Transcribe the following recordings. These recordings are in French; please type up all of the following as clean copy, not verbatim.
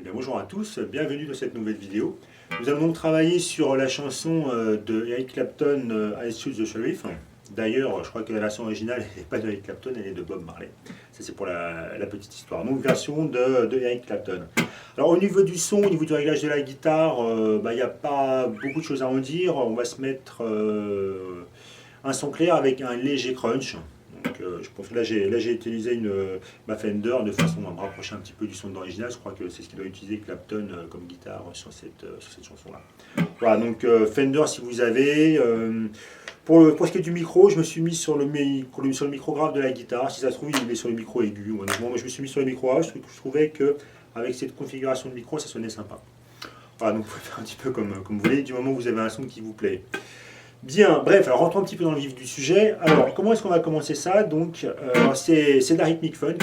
bien, bonjour à tous, bienvenue dans cette nouvelle vidéo. Nous allons donc travailler sur la chanson de Eric Clapton, I Shoot the Sheriff. D'ailleurs, je crois que la version originale n'est pas de Eric Clapton, elle est de Bob Marley. Ça c'est pour la petite histoire. Donc version de Eric Clapton. Alors au niveau du son, au niveau du réglage de la guitare, il n'y a pas beaucoup de choses à en dire. On va se mettre un son clair avec un léger crunch. Donc, je pense que là j'ai utilisé ma Fender de façon à me rapprocher un petit peu du son de l'original. Je crois que c'est ce qu'il doit utiliser Clapton comme guitare sur cette chanson-là. Voilà, donc Fender si vous avez. Pour ce qui est du micro, je me suis mis sur le micro grave de la guitare. Si ça se trouve, il est sur le micro aigu. Honnêtement, moi je me suis mis sur le micro grave. Je trouvais qu'avec cette configuration de micro, ça sonnait sympa. Voilà, donc vous pouvez faire un petit peu comme vous voulez, du moment où vous avez un son qui vous plaît. Bien, bref, alors rentrons un petit peu dans le vif du sujet. Alors, comment est-ce qu'on va commencer ça? Donc, c'est de la rythmique funk.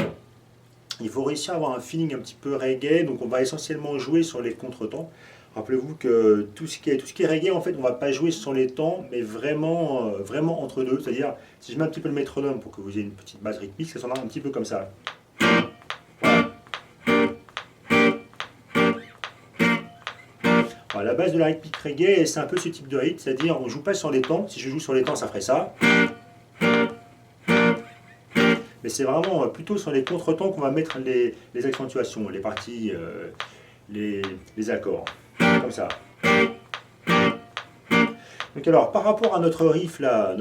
Il faut réussir à avoir un feeling un petit peu reggae, donc on va essentiellement jouer sur les contretemps. Rappelez-vous que tout ce qui est reggae, en fait, on ne va pas jouer sur les temps, mais vraiment, vraiment entre deux. C'est-à-dire, si je mets un petit peu le métronome pour que vous ayez une petite base rythmique, ça sonnera un petit peu comme ça. Alors, la base de la rythmique reggae, c'est un peu ce type de rythme, c'est-à-dire on ne joue pas sur les temps. Si je joue sur les temps, ça ferait ça. Mais c'est vraiment plutôt sur les contretemps qu'on va mettre les accentuations, les parties, les accords. Comme ça. Donc alors, par rapport à notre riff là,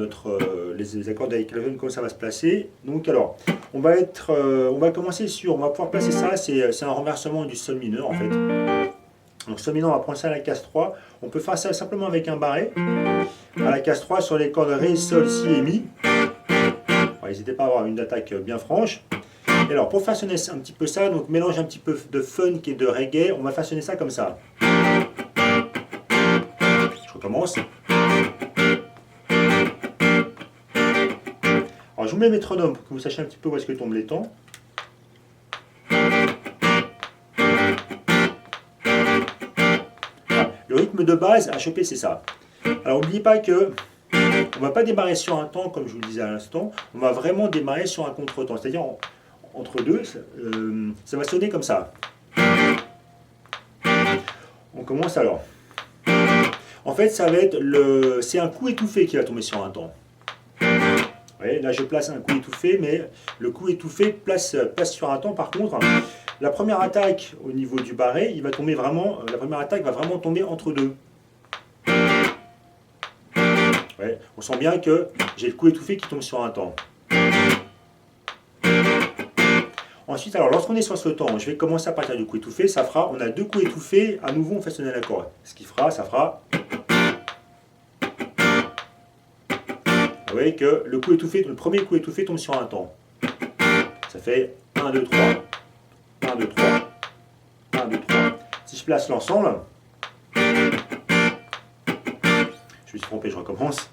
les accords d'Eric Clapton, comment ça va se placer? Donc alors, on va commencer on va pouvoir placer ça, c'est un renversement du sol mineur en fait. Donc sol mineur, on va prendre ça à la case 3. On peut faire ça simplement avec un barré. À la case 3 sur les cordes Ré, Sol, Si et Mi. N'hésitez pas à avoir une attaque bien franche. Et alors pour façonner un petit peu ça, donc mélange un petit peu de funk et de reggae, on va façonner ça comme ça. Je recommence. Alors je vous mets le métronome pour que vous sachiez un petit peu où est-ce que tombent les temps. Voilà. Le rythme de base à choper c'est ça. Alors n'oubliez pas que on ne va pas démarrer sur un temps comme je vous le disais à l'instant, on va vraiment démarrer sur un contre-temps, c'est-à-dire entre deux, ça va sonner comme ça. On commence alors. En fait, ça va être c'est un coup étouffé qui va tomber sur un temps. Vous voyez, là, je place un coup étouffé, mais le coup étouffé place sur un temps. Par contre, la première attaque au niveau du barré, la première attaque va vraiment tomber entre deux. Ouais, on sent bien que j'ai le coup étouffé qui tombe sur un temps. Ensuite, alors lorsqu'on est sur ce temps, je vais commencer à partir du coup étouffé, on a deux coups étouffés, à nouveau on fait sonner l'accord. Ce qui fera, ça fera. Vous voyez que le premier coup étouffé tombe sur un temps. Ça fait 1, 2, 3, 1, 2, 3, 1, 2, 3. Si je place l'ensemble, je me suis trompé, je recommence.